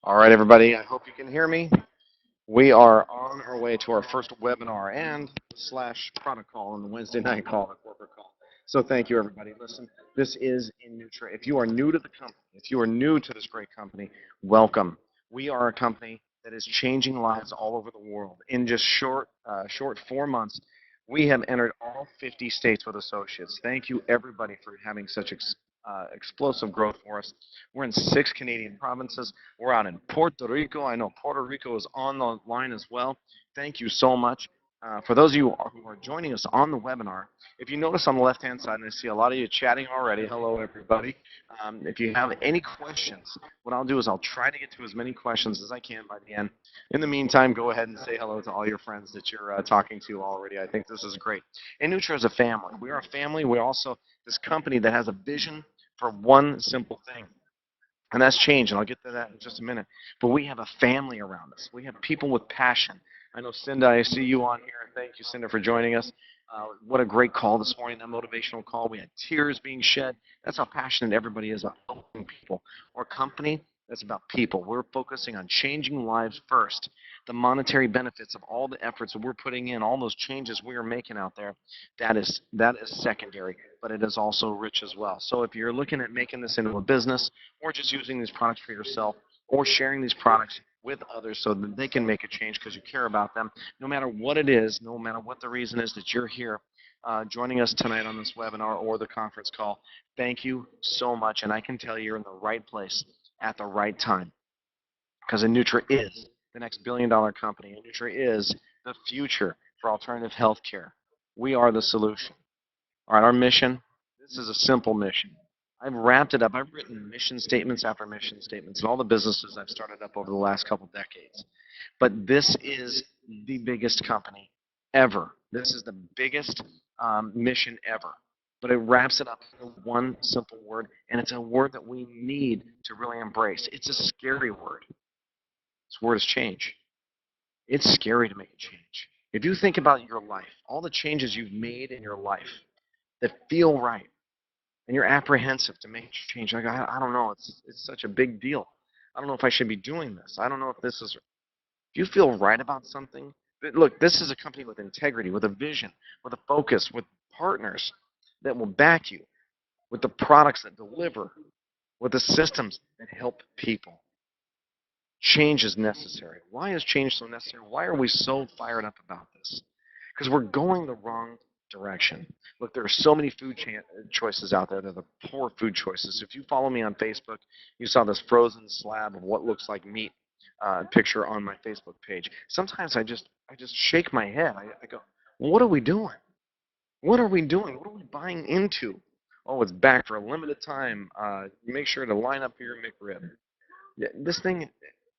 All right, everybody. I hope you can hear me. We are on our way to our first webinar and slash product call on the Wednesday night call, the corporate call. So thank you, everybody. Listen, this is Innutra. If you are new to the company, if you are new to this great company, welcome. We are a company that is changing lives all over the world. In just short 4 months, we have entered all 50 states with associates. Thank you, everybody, for having such explosive growth for us. We're in 6 Canadian provinces. We're out in Puerto Rico. I know Puerto Rico is on the line as well. Thank you so much. For those of you who are joining us on the webinar, if you notice on the left-hand side, and I see a lot of you chatting already, hello everybody. If you have any questions, what I'll do is I'll try to get to as many questions as I can by the end. In the meantime, go ahead and say hello to all your friends that you're talking to already. I think this is great. Innutra is a family. We are a family. We're also this company that has a vision for one simple thing. And that's change, and I'll get to that in just a minute. But we have a family around us. We have people with passion. I know, Cinda, I see you on here. Thank you, Cinda, for joining us. What a great call this morning, that motivational call. We had tears being shed. That's how passionate everybody is about helping people. Our company, that's about people. We're focusing on changing lives first. The monetary benefits of all the efforts that we're putting in, all those changes we are making out there, that is secondary, but it is also rich as well. So if you're looking at making this into a business, or just using these products for yourself, or sharing these products with others so that they can make a change because you care about them, no matter what it is, no matter what the reason is that you're here joining us tonight on this webinar or the conference call, thank you so much. And I can tell you're in the right place at the right time, because Innutra is the next billion-dollar company. Innutra is the future for alternative healthcare. We are the solution. All right, our mission, this is a simple mission. I've wrapped it up. I've written mission statements after mission statements in all the businesses I've started up over the last couple decades. But this is the biggest company ever. This is the biggest mission ever. But it wraps it up in one simple word, and it's a word that we need to really embrace. It's a scary word. This word is change. It's scary to make a change. If you think about your life, all the changes you've made in your life that feel right, and you're apprehensive to make change. Like, I don't know, it's such a big deal. I don't know if I should be doing this. I don't know if this is. If you feel right about something, look, this is a company with integrity, with a vision, with a focus, with partners that will back you, with the products that deliver, with the systems that help people. Change is necessary. Why is change so necessary? Why are we so fired up about this? Because we're going the wrong direction. Look, there are so many food choices out there. They're the poor food choices. If you follow me on Facebook, you saw this frozen slab of what looks like meat picture on my Facebook page. Sometimes I just shake my head. I go, what are we doing? What are we doing? What are we buying into? Oh, it's back for a limited time. Make sure to line up for your McRib. Yeah, this thing,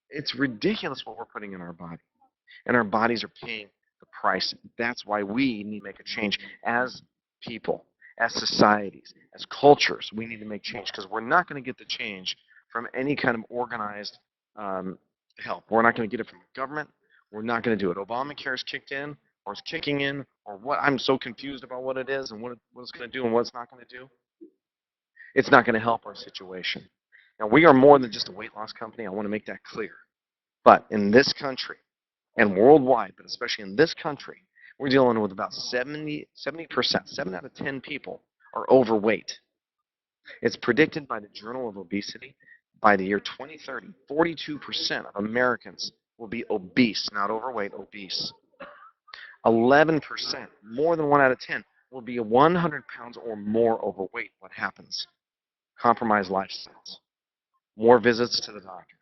it's ridiculous what we're putting in our body. And our bodies are paying the price. That's why we need to make a change as people, as societies, as cultures. We need to make change because we're not going to get the change from any kind of organized help. We're not going to get it from the government. We're not going to do it. Obamacare is kicked in, or is kicking in, or what? I'm so confused about what it is and what it's going to do and what it's not going to do. It's not going to help our situation. Now, we are more than just a weight loss company. I want to make that clear. But in this country, and worldwide, but especially in this country, we're dealing with about 70%, 7 out of 10 people are overweight. It's predicted by the Journal of Obesity by the year 2030, 42% of Americans will be obese, not overweight, obese. 11%, more than 1 out of 10, will be 100 pounds or more overweight. What happens? Compromised lifestyles, more visits to the doctor.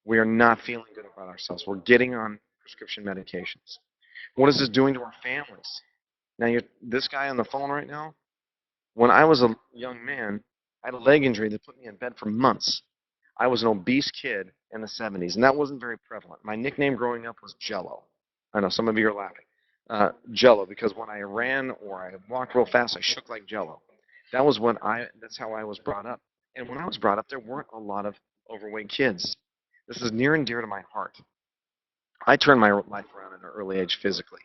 We are not feeling good about ourselves. We're getting on prescription medications. What is this doing to our families? Now, this guy on the phone right now, when I was a young man, I had a leg injury that put me in bed for months. I was an obese kid in the 70s, and that wasn't very prevalent. My nickname growing up was Jello. I know some of you are laughing. Jello, because when I ran or I walked real fast, I shook like Jello. That's how I was brought up. And when I was brought up, there weren't a lot of overweight kids. This is near and dear to my heart. I turned my life around at an early age physically,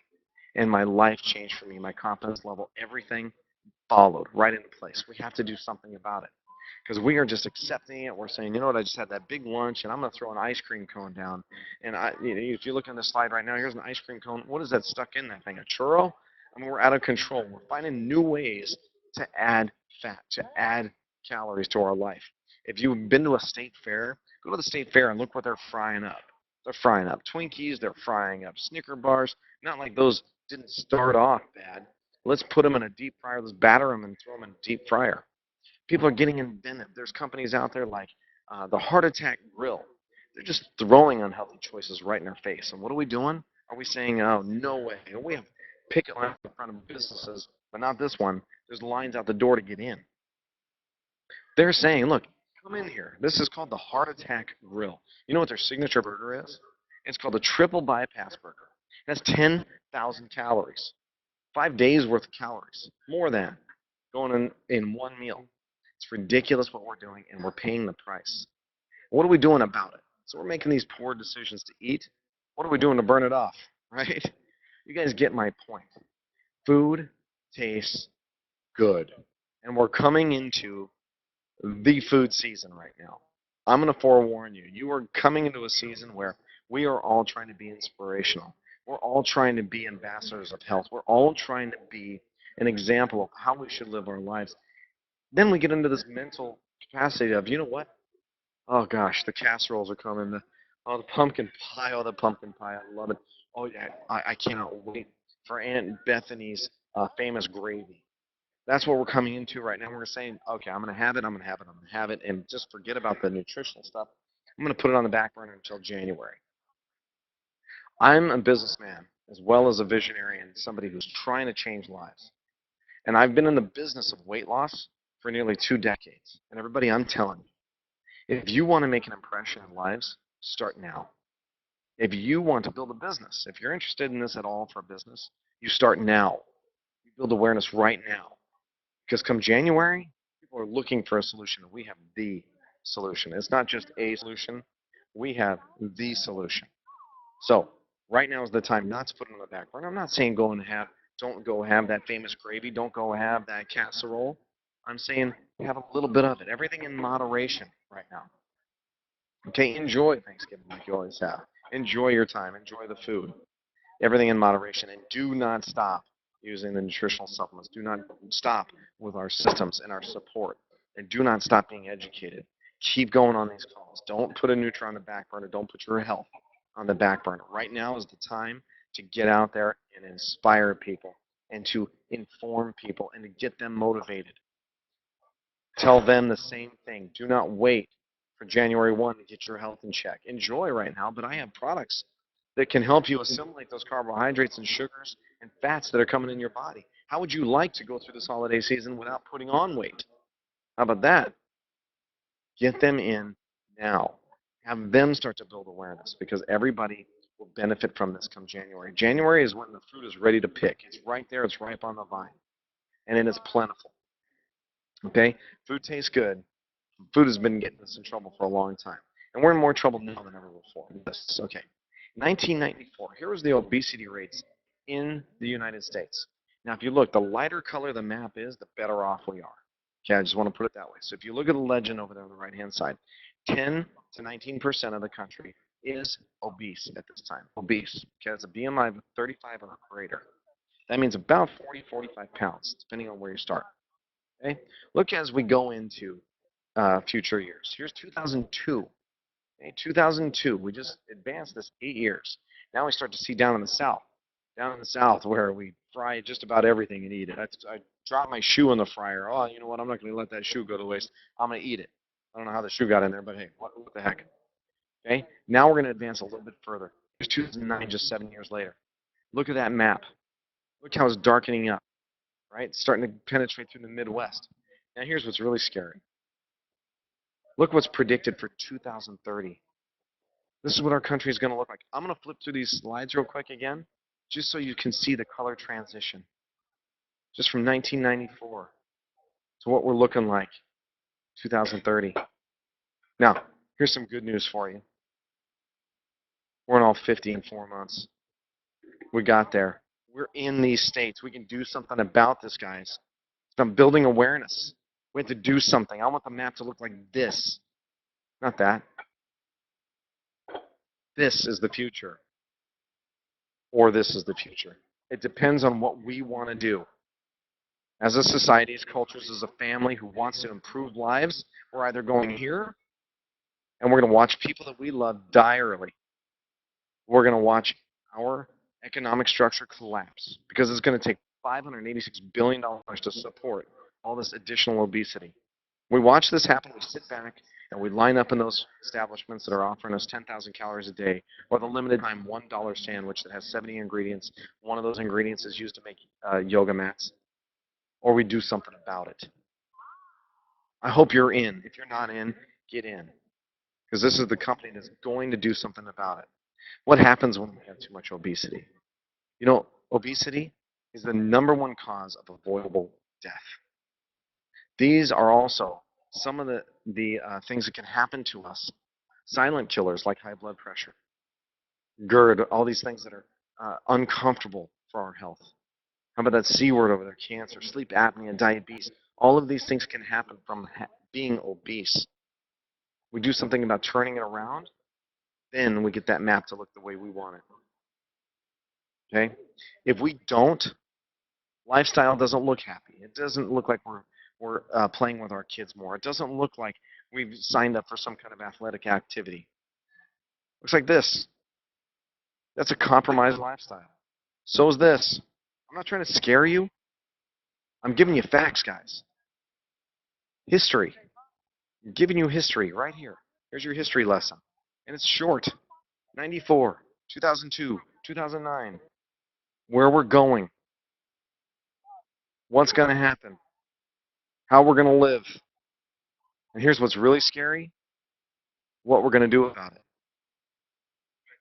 and my life changed for me. My confidence level, everything followed right into place. We have to do something about it. because we are just accepting it. We're saying, you know what, I just had that big lunch, and I'm going to throw an ice cream cone down. And if you look on the slide right now, here's an ice cream cone. What is that stuck in that thing? A churro? I mean, we're out of control. We're finding new ways to add fat, to add calories to our life. If you've been to a state fair, go to the state fair and look what they're frying up. They're frying up Twinkies. They're frying up Snicker bars. Not like those didn't start off bad. Let's put them in a deep fryer. Let's batter them and throw them in a deep fryer. People are getting inventive. There's companies out there like the Heart Attack Grill. They're just throwing unhealthy choices right in our face. And what are we doing? Are we saying, oh, no way? We have picket lines in front of businesses, but not this one. There's lines out the door to get in. They're saying, look, come in here. This is called the Heart Attack Grill. You know what their signature burger is? It's called the Triple Bypass Burger. It has 10,000 calories. 5 days worth of calories. More than going in one meal. It's ridiculous what we're doing, and we're paying the price. What are we doing about it? So we're making these poor decisions to eat. What are we doing to burn it off, right? You guys get my point. Food tastes good. And we're coming into the food season right now. I'm going to forewarn you. You are coming into a season where we are all trying to be inspirational. We're all trying to be ambassadors of health. We're all trying to be an example of how we should live our lives. Then we get into this mental capacity of, you know what? Oh gosh, the casseroles are coming. The pumpkin pie. Oh, the pumpkin pie. I love it. Oh yeah, I cannot wait for Aunt Bethany's famous gravy. That's what we're coming into right now. We're saying, okay, I'm going to have it. I'm going to have it. I'm going to have it, and just forget about the nutritional stuff. I'm going to put it on the back burner until January. I'm a businessman as well as a visionary and somebody who's trying to change lives. And I've been in the business of weight loss for nearly 2 decades. And everybody, I'm telling you, if you want to make an impression in lives, start now. If you want to build a business, if you're interested in this at all for a business, you start now. You build awareness right now. Because come January, people are looking for a solution. We have the solution. It's not just a solution. We have the solution. So right now is the time not to put it on the back burner. I'm not saying don't go have that famous gravy. Don't go have that casserole. I'm saying have a little bit of it. Everything in moderation right now. Okay, enjoy Thanksgiving like you always have. Enjoy your time. Enjoy the food. Everything in moderation. And do not stop using the nutritional supplements. Do not stop with our systems and our support. And do not stop being educated. Keep going on these calls. Don't put Innutra on the back burner. Don't put your health on the back burner. Right now is the time to get out there and inspire people and to inform people and to get them motivated. Tell them the same thing. Do not wait for January 1 to get your health in check. Enjoy right now, but I have products that can help you assimilate those carbohydrates and sugars and fats that are coming in your body. How would you like to go through this holiday season without putting on weight? How about that? Get them in now. Have them start to build awareness because everybody will benefit from this come January. January is when the fruit is ready to pick. It's right there. It's ripe on the vine. And it is plentiful. Okay? Food tastes good. Food has been getting us in trouble for a long time. And we're in more trouble now than ever before. This, okay. 1994, here was the obesity rates in the United States. Now, if you look, the lighter color the map is, the better off we are. Okay, I just want to put it that way. So if you look at the legend over there on the right-hand side, 10 to 19% of the country is obese at this time. Obese. Okay, that's a BMI of 35 or greater. That means about 40, 45 pounds, depending on where you start. Okay, look as we go into future years. Here's 2002. Okay, 2002, we just advanced this 8 years. Now we start to see down in the South where we fry just about everything and eat it. I dropped my shoe in the fryer. Oh, you know what? I'm not going to let that shoe go to waste. I'm going to eat it. I don't know how the shoe got in there, but hey, what the heck? Okay, now we're going to advance a little bit further. Here's 2009, just 7 years later. Look at that map. Look how it's darkening up, right? It's starting to penetrate through the Midwest. Now here's what's really scary. Look what's predicted for 2030. This is what our country is going to look like. I'm going to flip through these slides real quick again, just so you can see the color transition. Just from 1994 to what we're looking like 2030. Now, here's some good news for you. We're in all 50 in 4 months. We got there. We're in these states. We can do something about this, guys. It's about building awareness. We have to do something. I want the map to look like this, not that. This is the future, or this is the future. It depends on what we want to do. As a society, as cultures, as a family who wants to improve lives, we're either going here and we're going to watch people that we love die early. We're going to watch our economic structure collapse because it's going to take $586 billion to support all this additional obesity. We watch this happen, we sit back, and we line up in those establishments that are offering us 10,000 calories a day, or the limited time $1 sandwich that has 70 ingredients. One of those ingredients is used to make yoga mats, or we do something about it. I hope you're in. If you're not in, get in, because this is the company that's going to do something about it. What happens when we have too much obesity? You know, obesity is the #1 cause of avoidable death. These are also some of the things that can happen to us. Silent killers like high blood pressure, GERD, all these things that are uncomfortable for our health. How about that C word over there, cancer, sleep apnea, diabetes? All of these things can happen from being obese. We do something about turning it around, then we get that map to look the way we want it. Okay? If we don't, lifestyle doesn't look happy. It doesn't look like we're playing with our kids more. It doesn't look like we've signed up for some kind of athletic activity. Looks like this. That's a compromised lifestyle. So is this. I'm not trying to scare you. I'm giving you facts, guys. History. I'm giving you history right here. Here's your history lesson. And it's short. 94, 2002, 2009. Where we're going. What's going to happen. How we're going to live. And here's what's really scary. What we're going to do about it.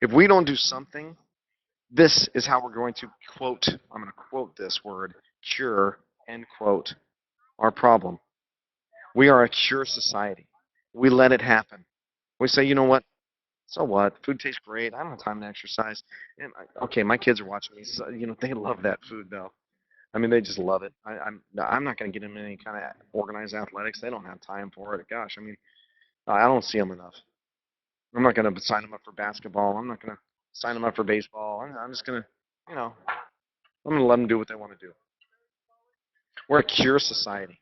If we don't do something, this is how we're going to quote, I'm going to quote this word, cure, end quote, our problem. We are a cure society. We let it happen. We say, you know what? So what? Food tastes great. I don't have time to exercise. And okay, my kids are watching me. So, you know, they love that food though. I mean, they just love it. I'm not going to get them in any kind of organized athletics. They don't have time for it. Gosh, I mean, I don't see them enough. I'm not going to sign them up for basketball. I'm not going to sign them up for baseball. I'm just going to, you know, I'm going to let them do what they want to do. We're a cure society.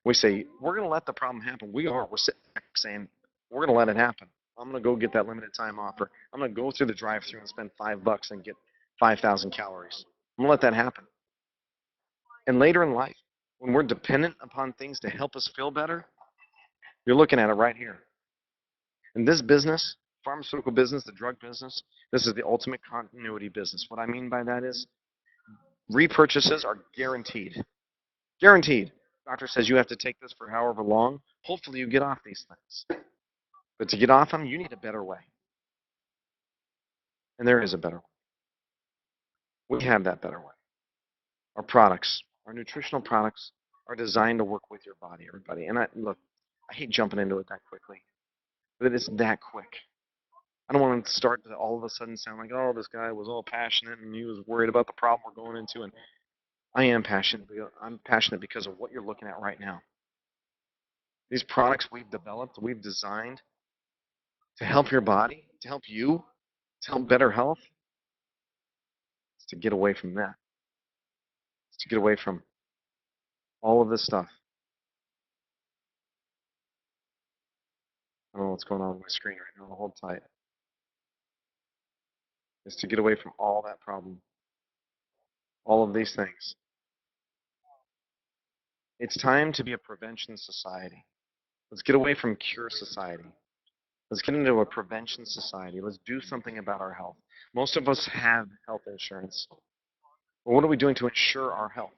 We say, we're going to let the problem happen. We are. We're sitting back saying, we're going to let it happen. I'm going to go get that limited time offer. I'm going to go through the drive-thru and spend $5 and get 5,000 calories. I'm going to let that happen. And later in life, when we're dependent upon things to help us feel better, you're looking at it right here. In this business, pharmaceutical business, the drug business, this is the ultimate continuity business. What I mean by that is repurchases are guaranteed. Guaranteed. Doctor says you have to take this for however long. Hopefully you get off these things. But to get off them, you need a better way. And there is a better way. We have that better way. Our products, our nutritional products, are designed to work with your body, everybody. And look, I hate jumping into it that quickly, but it is that quick. I don't want to start to all of a sudden sound like, oh, this guy was all passionate and he was worried about the problem we're going into. And I am passionate. I'm passionate because of what you're looking at right now. These products we've developed, we've designed to help your body, to help you, to help better health. It's to get away from that. It's to get away from all of this stuff. I don't know what's going on with my screen right now. Hold tight. It's to get away from all that problem. All of these things. It's time to be a prevention society. Let's get away from cure society. Let's get into a prevention society. Let's do something about our health. Most of us have health insurance. But what are we doing to ensure our health?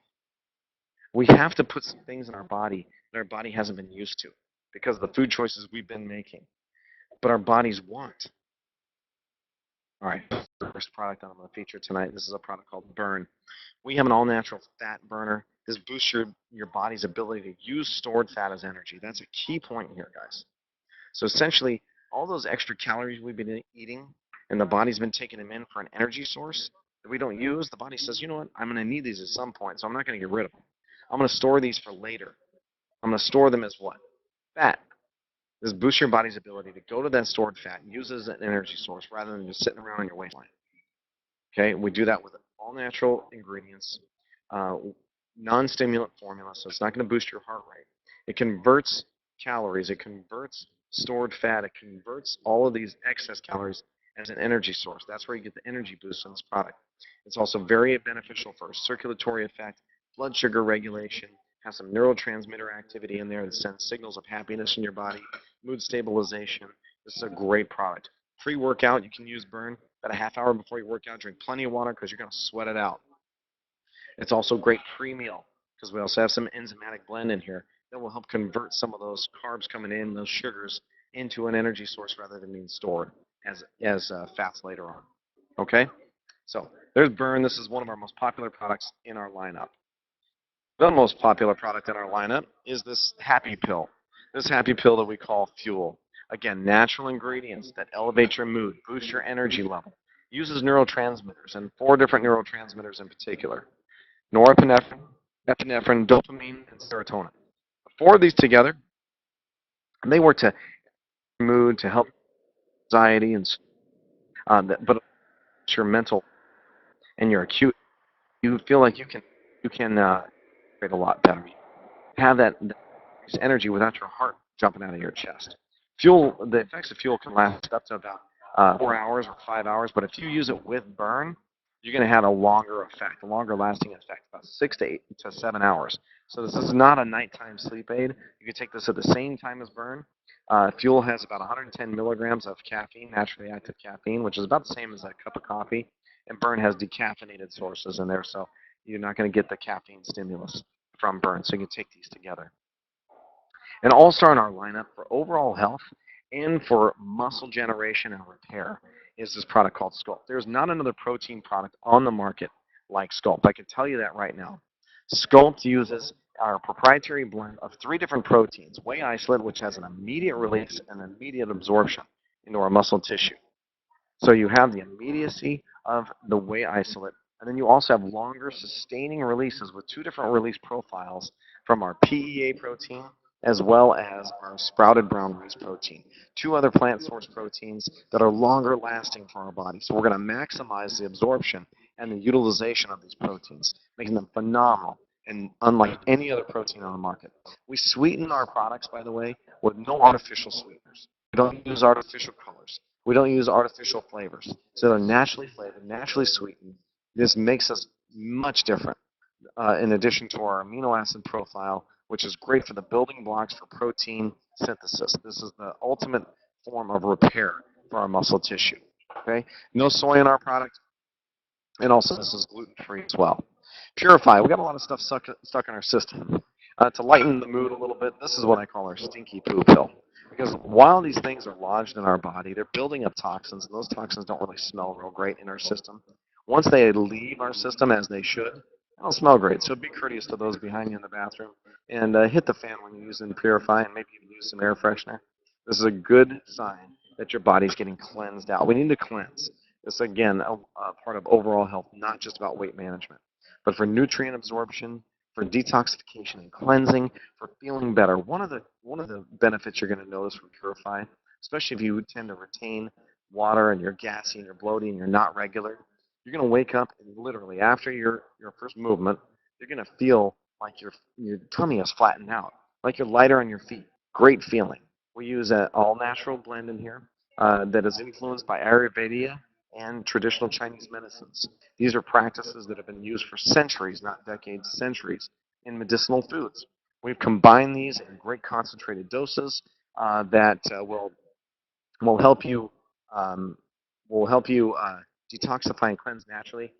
We have to put some things in our body that our body hasn't been used to because of the food choices we've been making. But our bodies want. All right, the first product I'm going to feature tonight, this is a product called Burn. We have an all-natural fat burner. This boosts your body's ability to use stored fat as energy. That's a key point here, guys. So essentially, all those extra calories we've been eating and the body's been taking them in for an energy source that we don't use, the body says, you know what, I'm going to need these at some point, so I'm not going to get rid of them. I'm going to store these for later. I'm going to store them as what? Fat. This boosts your body's ability to go to that stored fat and use it as an energy source rather than just sitting around on your waistline. Okay, we do that with all natural ingredients, uh, non-stimulant formula, so it's not going to boost your heart rate. It converts calories, it converts stored fat, it converts all of these excess calories as an energy source. That's where you get the energy boost from this product. It's also very beneficial for circulatory effect, blood sugar regulation, has some neurotransmitter activity in there that sends signals of happiness in your body, mood stabilization. This is a great product. Pre-workout, you can use Burn about a half hour before you work out. Drink plenty of water because you're going to sweat it out. It's also great pre-meal because we also have some enzymatic blend in here that will help convert some of those carbs coming in, those sugars, into an energy source rather than being stored as fats later on. Okay? So there's Burn. This is one of our most popular products in our lineup. The most popular product in our lineup is this Happy Pill. This Happy Pill that we call Fuel. Again, natural ingredients that elevate your mood, boost your energy level. Uses neurotransmitters, and 4 different neurotransmitters in particular: norepinephrine, epinephrine, dopamine, and serotonin. The 4 of these together, they work to mood, to help anxiety, and but your mental and your acute. You feel like you can create a lot better. Have that energy without your heart jumping out of your chest. Fuel, the effects of fuel can last up to about 4 hours or 5 hours, but if you use it with Burn, you're going to have a longer effect, a longer lasting effect, about 6 to 8 to 7 hours. So this is not a nighttime sleep aid. You can take this at the same time as Burn. Fuel has about 110 milligrams of caffeine, naturally active caffeine, which is about the same as a cup of coffee. And Burn has decaffeinated sources in there, so you're not going to get the caffeine stimulus from Burn. So you can take these together. An all-star in our lineup for overall health and for muscle generation and repair is this product called Sculpt. There's not another protein product on the market like Sculpt. I can tell you that right now. Sculpt uses our proprietary blend of 3 different proteins: whey isolate, which has an immediate release and immediate absorption into our muscle tissue. So you have the immediacy of the whey isolate, and then you also have longer sustaining releases with 2 different release profiles from our PEA protein as well as our sprouted brown rice protein. 2 other plant source proteins that are longer lasting for our body. So we're going to maximize the absorption and the utilization of these proteins, making them phenomenal and unlike any other protein on the market. We sweeten our products, by the way, with no artificial sweeteners. We don't use artificial colors. We don't use artificial flavors. So they're naturally flavored, naturally sweetened. This makes us much different in addition to our amino acid profile, which is great for the building blocks for protein synthesis. This is the ultimate form of repair for our muscle tissue. Okay? No soy in our product, and also this is gluten-free as well. Purify. We got a lot of stuff stuck in our system. To lighten the mood a little bit, this is what I call our stinky poo pill. Because while these things are lodged in our body, they're building up toxins, and those toxins don't really smell real great in our system. Once they leave our system, as they should, they don't smell great. So be courteous to those behind you in the bathroom, and hit the fan when you're using Purify, and maybe even use some air freshener. This is a good sign that your body's getting cleansed out. We need to cleanse. This, again, a part of overall health, not just about weight management, but for nutrient absorption, for detoxification and cleansing, for feeling better. One of the benefits you're going to notice from Purify, especially if you tend to retain water and you're gassy and you're bloaty and you're not regular, you're going to wake up and literally after your first movement, you're going to feel like your tummy is flattened out, like you're lighter on your feet. Great feeling. We use an all-natural blend in here that is influenced by Ayurveda and traditional Chinese medicines. These are practices that have been used for centuries, not decades, centuries, in medicinal foods. We've combined these in great concentrated doses that will help you will help you detoxify and cleanse naturally,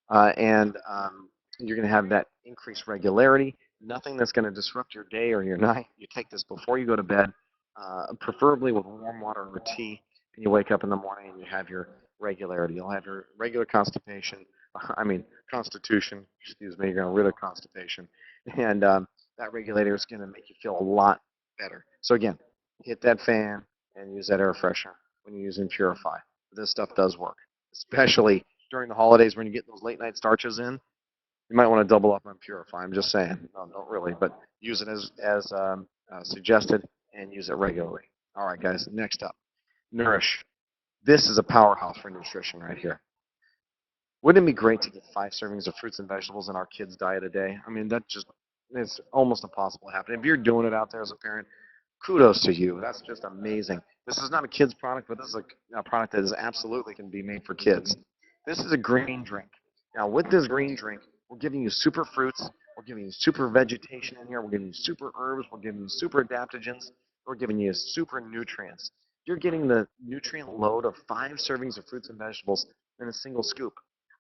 and you're going to have that increased regularity. Nothing that's going to disrupt your day or your night. You take this before you go to bed, preferably with warm water or tea, and you wake up in the morning and you have your regularity. You'll have your regular constipation. I mean, constitution. Excuse me. You're going to rid of constipation, and that regulator is going to make you feel a lot better. So again, hit that fan and use that air freshener when you're using Purify. This stuff does work, especially during the holidays when you get those late night starches in. You might want to double up on Purify. I'm just saying. No, don't really, but use it as suggested and use it regularly. All right, guys. Next up, Nourish. This is a powerhouse for nutrition right here. Wouldn't it be great to get 5 servings of fruits and vegetables in our kids' diet a day? I mean, that just it's almost impossible to happen. If you're doing it out there as a parent, kudos to you. That's just amazing. This is not a kid's product, but this is a product that is absolutely can be made for kids. This is a green drink. Now, with this green drink, we're giving you super fruits. We're giving you super vegetation in here. We're giving you super herbs. We're giving you super adaptogens. We're giving you super nutrients. You're getting the nutrient load of 5 servings of fruits and vegetables in a single scoop.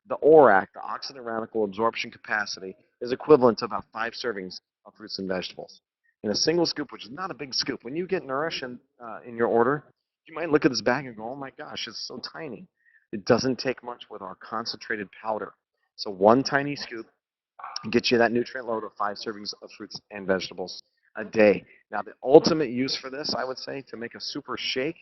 The ORAC, the oxidant radical absorption capacity, is equivalent to about 5 servings of fruits and vegetables in a single scoop, which is not a big scoop. When you get Nourish in your order, you might look at this bag and go, oh my gosh, it's so tiny. It doesn't take much with our concentrated powder. So one tiny scoop gets you that nutrient load of 5 servings of fruits and vegetables a day. Now, the ultimate use for this, I would say, to make a super shake,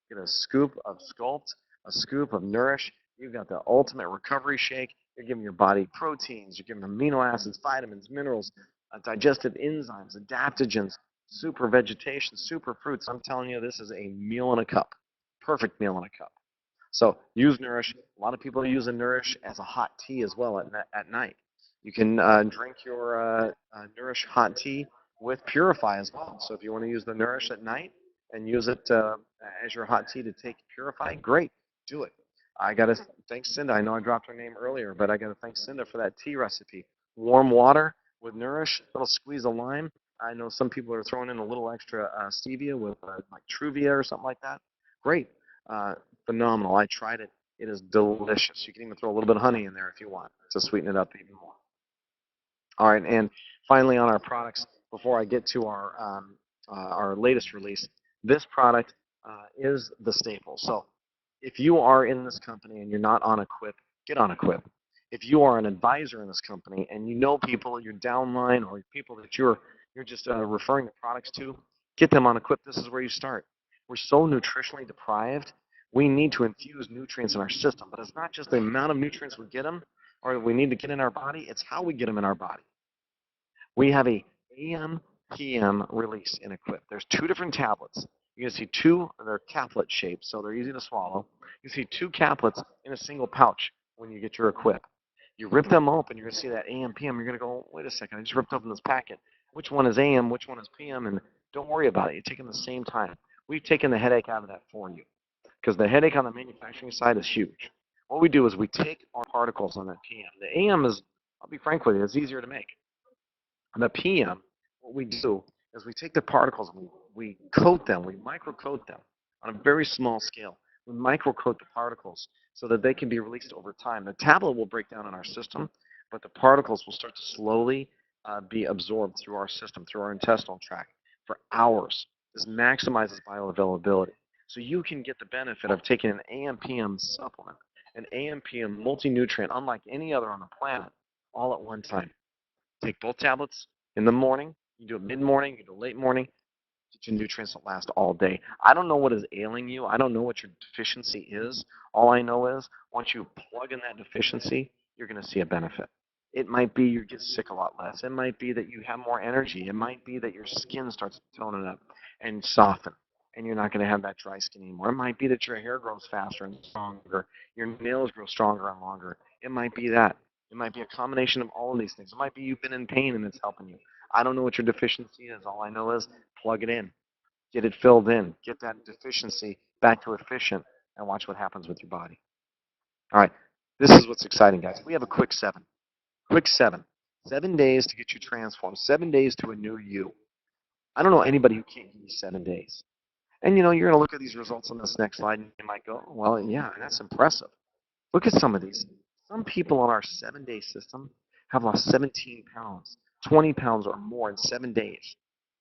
get a scoop of Sculpt, a scoop of Nourish. You've got the ultimate recovery shake. You're giving your body proteins. You're giving amino acids, vitamins, minerals, digestive enzymes, adaptogens, super vegetation, super fruits. I'm telling you, this is a meal in a cup. Perfect meal in a cup. So use Nourish. A lot of people are using Nourish as a hot tea as well at night. You can drink your Nourish hot tea with Purify as well. So if you want to use the Nourish at night and use it as your hot tea to take Purify, great, do it. I got to thank Cinda. I know I dropped her name earlier, but I got to thank Cinda for that tea recipe. Warm water with Nourish, a little squeeze of lime. I know some people are throwing in a little extra stevia with like Truvia or something like that. Great. Uh, Phenomenal. I tried it. It is delicious. You can even throw a little bit of honey in there if you want to sweeten it up even more. All right, and finally on our products, before I get to our latest release, this product is the staple. So if you are in this company and you're not on Equip, get on Equip. If you are an advisor in this company and you know people, you're downline or people that you're just referring the products to, get them on Equip. This is where you start. We're so nutritionally deprived. We need to infuse nutrients in our system, but it's not just the amount of nutrients we get them or we need to get in our body, it's how we get them in our body. We have a AM PM release in Equip. There's 2 different tablets. You can see 2, they're caplet shaped, so they're easy to swallow. You see 2 caplets in a single pouch when you get your Equip. You rip them open, you're going to see that AM PM. You're going to go, wait a second, I just ripped open this packet. Which one is AM, which one is PM? And don't worry about it. You take them at the same time. We've taken the headache out of that for you because the headache on the manufacturing side is huge. What we do is we take our particles on that PM. The AM is, I'll be frank with you, it's easier to make. On the PM, what we do is we take the particles and we coat them, we microcoat them on a very small scale. We microcoat the particles so that they can be released over time. The tablet will break down in our system, but the particles will start to slowly be absorbed through our system, through our intestinal tract for hours. This maximizes bioavailability. So you can get the benefit of taking an AM/PM supplement, an AM/PM multi-nutrient, unlike any other on the planet, all at one time. Take both tablets in the morning. You do it mid-morning, you do it late morning. Get your nutrients that last all day. I don't know what is ailing you. I don't know what your deficiency is. All I know is once you plug in that deficiency, you're going to see a benefit. It might be you get sick a lot less. It might be that you have more energy. It might be that your skin starts toning up and soften, and you're not going to have that dry skin anymore. It might be that your hair grows faster and stronger. Your nails grow stronger and longer. It might be that. It might be a combination of all of these things. It might be you've been in pain and it's helping you. I don't know what your deficiency is. All I know is plug it in, get it filled in, get that deficiency back to efficient, and watch what happens with your body. All right, this is what's exciting, guys. We have a quick 7. Quick 7. 7 days to get you transformed. 7 days to a new you. I don't know anybody who can't give you 7 days. And you're going to look at these results on this next slide and you might go, well, yeah, that's impressive. Look at some of these. Some people on our 7-day system have lost 17 pounds, 20 pounds or more in 7 days.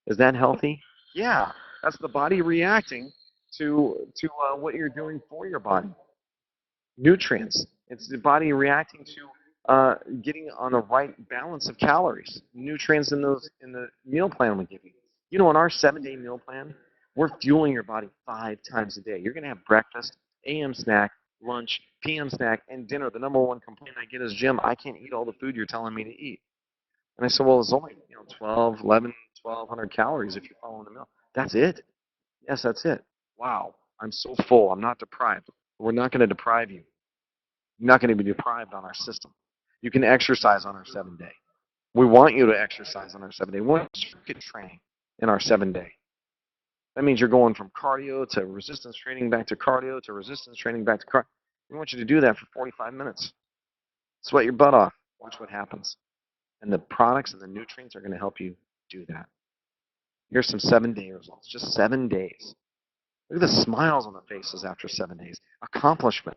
Is that healthy? Yeah, that's the body reacting to what you're doing for your body. Nutrients. It's the body reacting to getting on the right balance of calories. Nutrients in the meal plan we give you. In our 7-day meal plan, we're fueling your body 5 times a day. You're going to have breakfast, AM snack, lunch, PM snack, and dinner. The number one complaint I get is, Jim, I can't eat all the food you're telling me to eat. And I said, well, it's only 12, 11, 1,200 calories if you follow the meal. That's it? Yes, that's it. Wow, I'm so full. I'm not deprived. We're not going to deprive you. You're not going to be deprived on our system. You can exercise on our 7-day. We want you to exercise on our 7-day. We want circuit training in our 7-day. That means you're going from cardio to resistance training back to cardio to resistance training back to cardio. We want you to do that for 45 minutes. Sweat your butt off. Watch what happens. And the products and the nutrients are going to help you do that. Here's some 7-day results. Just 7 days. Look at the smiles on the faces after 7 days. Accomplishment.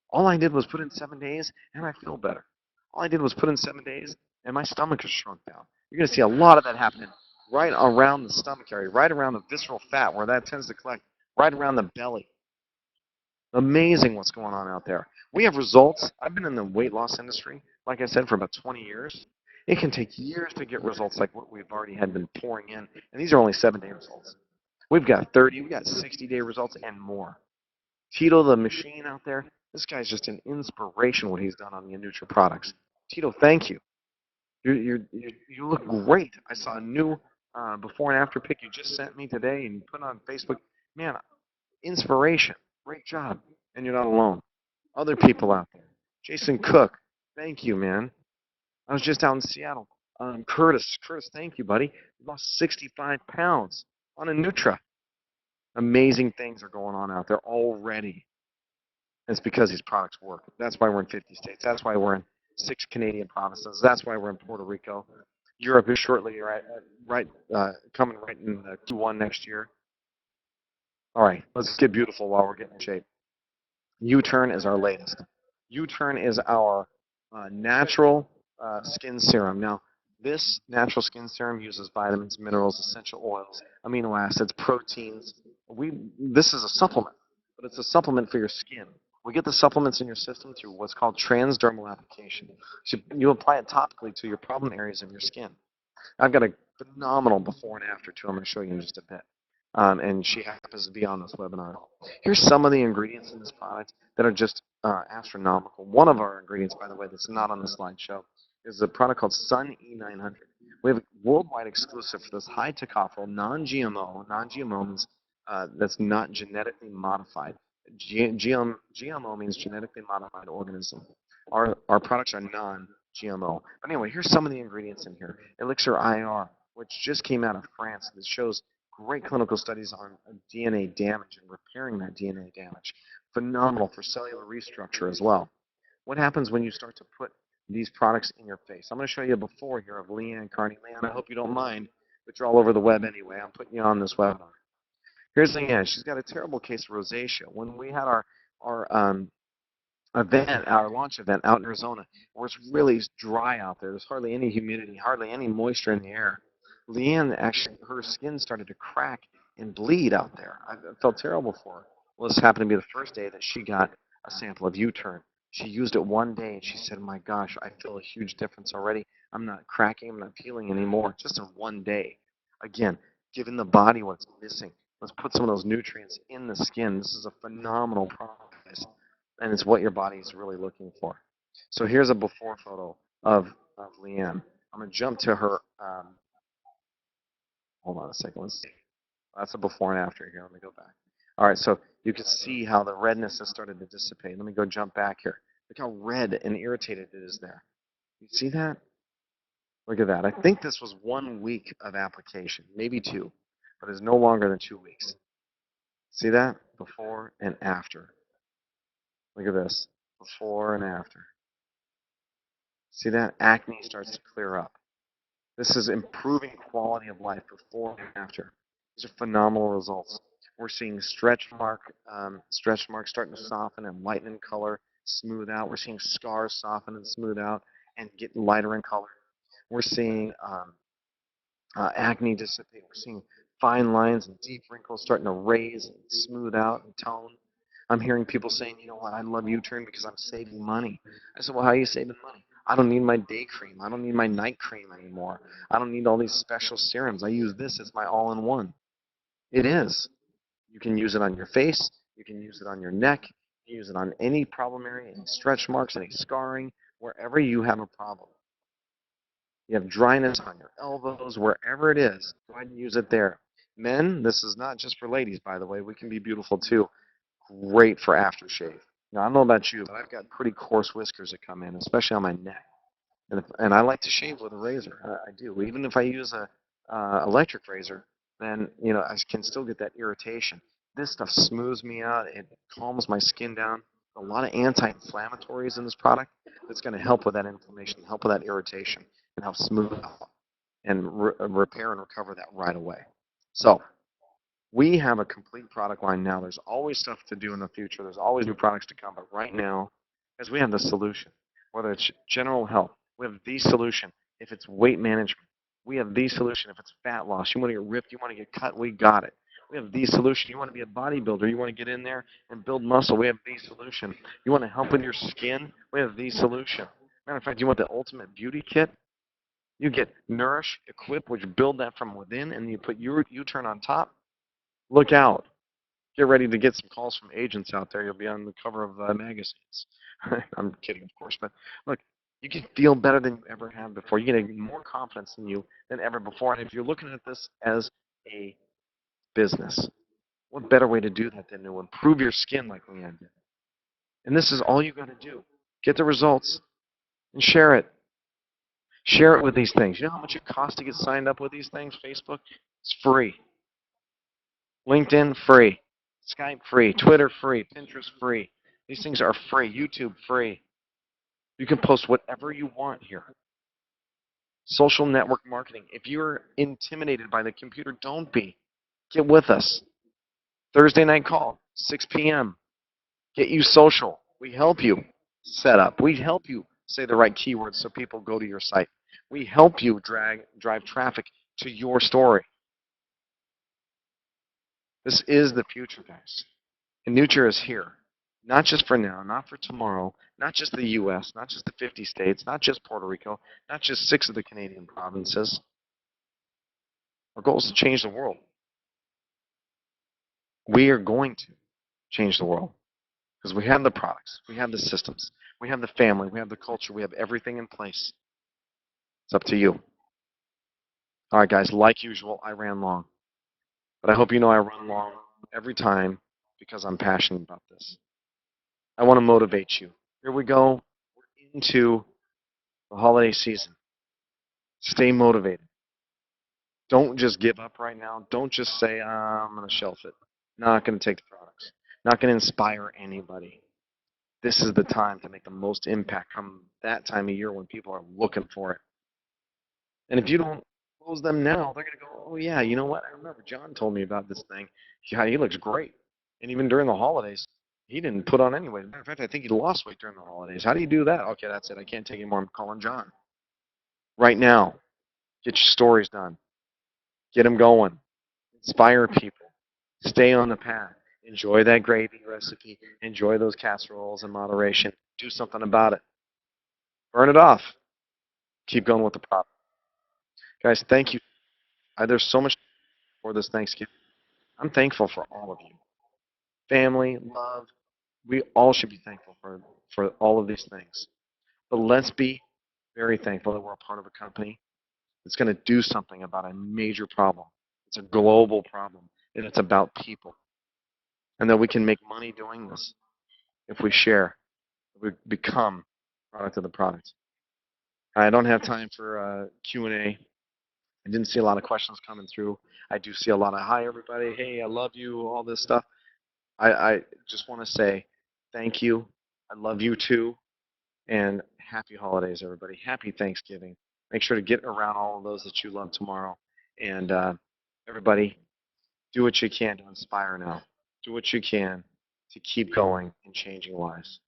All I did was put in 7 days, and I feel better. All I did was put in 7 days, and my stomach has shrunk down. You're going to see a lot of that happening right around the stomach area, right around the visceral fat where that tends to collect, right around the belly. Amazing what's going on out there. We have results. I've been in the weight loss industry, like I said, for about 20 years. It can take years to get results like what we've already had been pouring in, and these are only 7-day results. We've got 30, we've got 60-day results and more. Tito, the machine out there, this guy's just an inspiration what he's done on the Innutra products. Tito, thank you. You look great. I saw a new before and after pic you just sent me today and put on Facebook. Man, inspiration. Great job. And you're not alone. Other people out there. Jason Cook, thank you, man. I was just out in Seattle. Curtis, thank you, buddy. You lost 65 pounds on Innutra. Amazing things are going on out there already. It's because these products work. That's why we're in 50 states. That's why we're in 6 Canadian provinces. That's why we're in Puerto Rico. Europe is shortly coming right in Q1 next year. All right, let's get beautiful while we're getting in shape. U-Turn is our latest. U-Turn is our natural skin serum. Now, this natural skin serum uses vitamins, minerals, essential oils, amino acids, proteins. This is a supplement, but it's a supplement for your skin. We get the supplements in your system through what's called transdermal application. So you apply it topically to your problem areas of your skin. I've got a phenomenal before and after, too. I'm going to show you in just a bit. And she happens to be on this webinar. Here's some of the ingredients in this product that are just astronomical. One of our ingredients, by the way, that's not on the slideshow is a product called Sun E900. We have a worldwide exclusive for this high tocopherol, non-GMO. Non-GMO means that's not genetically modified. GMO means genetically modified organism. Our products are non-GMO. But anyway, here's some of the ingredients in here. Elixir IR, which just came out of France. That shows great clinical studies on DNA damage and repairing that DNA damage. Phenomenal for cellular restructure as well. What happens when you start to put these products in your face? I'm going to show you a before here of Leanne Carney. Leanne, I hope you don't mind, but you're all over the web anyway. I'm putting you on this webinar. Here's Leanne. She's got a terrible case of rosacea. When we had our event, our launch event out in Arizona, where it's really dry out there, there's hardly any humidity, hardly any moisture in the air. Leanne, actually, her skin started to crack and bleed out there. I felt terrible for her. Well, this happened to be the first day that she got a sample of U-Turn. She used it one day, and she said, my gosh, I feel a huge difference already. I'm not cracking. I'm not peeling anymore, just in one day. Again, giving the body what's missing. Let's put some of those nutrients in the skin. This is a phenomenal product, guys, and it's what your body is really looking for. So here's a before photo of Leanne. I'm going to jump to her. Hold on a second. Let's see. That's a before and after here. Let me go back. All right, so you can see how the redness has started to dissipate. Let me go jump back here. Look how red and irritated it is there. You see that? Look at that. I think this was 1 week of application, maybe 2, but it's no longer than 2 weeks. See that? Before and after. Look at this. Before and after. See that? Acne starts to clear up. This is improving quality of life before and after. These are phenomenal results. We're seeing stretch marks starting to soften and lighten in color, smooth out. We're seeing scars soften and smooth out and get lighter in color. We're seeing acne dissipate. We're seeing fine lines and deep wrinkles starting to raise and smooth out and tone. I'm hearing people saying, you know what, I love U-Turn because I'm saving money. I said, well, how are you saving money? I don't need my day cream. I don't need my night cream anymore. I don't need all these special serums. I use this. It's my all-in-one. It is. You can use it on your face. You can use it on your neck. Use it on any problem area, any stretch marks, any scarring, wherever you have a problem. You have dryness on your elbows, wherever it is, go ahead and use it there. Men, this is not just for ladies, by the way. We can be beautiful too. Great for aftershave. Now, I don't know about you, but I've got pretty coarse whiskers that come in, especially on my neck. And I like to shave with a razor. I do. Even if I use a electric razor, then I can still get that irritation. This stuff smooths me out. It calms my skin down. A lot of anti-inflammatories in this product that's going to help with that inflammation, help with that irritation, and help smooth out and repair and recover that right away. So we have a complete product line now. There's always stuff to do in the future. There's always new products to come. But right now, as we have the solution, whether it's general health, we have the solution. If it's weight management, we have the solution. If it's fat loss, you want to get ripped, you want to get cut, we got it. We have the solution. You want to be a bodybuilder, you want to get in there and build muscle, we have the solution. You want to help with your skin, we have the solution. Matter of fact, you want the ultimate beauty kit? You get Nourish, Equip, which build that from within, and you put your U-turn on top. Look out. Get ready to get some calls from agents out there. You'll be on the cover of magazines. I'm kidding, of course. But look, you can feel better than you ever have before. You get more confidence in you than ever before. And if you're looking at this as a business, what better way to do that than to improve your skin like Leanne did? And this is all you got to do. Get the results and share it. Share it with these things. You know how much it costs to get signed up with these things? Facebook? It's free. LinkedIn, free. Skype, free. Twitter, free. Pinterest, free. These things are free. YouTube, free. You can post whatever you want here. Social network marketing. If you're intimidated by the computer, don't be. Get with us. Thursday night call, 6 p.m. Get you social. We help you set up. We help you say the right keywords so people go to your site. We help you drive traffic to your story. This is the future, guys. Innutra is here. Not just for now, not for tomorrow, not just the U.S., not just the 50 states, not just Puerto Rico, not just 6 of the Canadian provinces. Our goal is to change the world. We are going to change the world because we have the products, we have the systems, we have the family, we have the culture, we have everything in place. It's up to you. All right, guys, like usual, I ran long. But I hope you know I run long every time because I'm passionate about this. I want to motivate you. Here we go. We're into the holiday season. Stay motivated. Don't just give up right now. Don't just say, I'm going to shelf it. Not going to take the products. Not going to inspire anybody. This is the time to make the most impact come that time of year when people are looking for it. And if you don't close them now, they're going to go, oh, yeah, you know what? I remember John told me about this thing. Yeah, he looks great. And even during the holidays, he didn't put on any weight. As a matter of fact, I think he lost weight during the holidays. How do you do that? Okay, that's it. I can't take anymore. I'm calling John. Right now, get your stories done. Get them going. Inspire people. Stay on the path. Enjoy that gravy recipe. Enjoy those casseroles in moderation. Do something about it. Burn it off. Keep going with the product. Guys, thank you. There's so much for this Thanksgiving. I'm thankful for all of you. Family, love. We all should be thankful for all of these things. But let's be very thankful that we're a part of a company that's going to do something about a major problem. It's a global problem, and it's about people. And that we can make money doing this if we share, if we become product of the product. I don't have time for Q&A. I didn't see a lot of questions coming through. I do see a lot of, hi, everybody. Hey, I love you, all this stuff. I just want to say thank you. I love you, too. And happy holidays, everybody. Happy Thanksgiving. Make sure to get around all of those that you love tomorrow. And everybody, do what you can to inspire now. Do what you can to keep going and changing lives.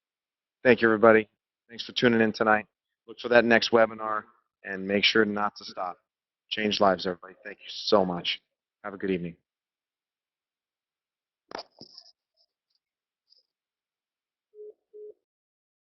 Thank you, everybody. Thanks for tuning in tonight. Look for that next webinar, and make sure not to stop. Change lives, everybody. Thank you so much. Have a good evening.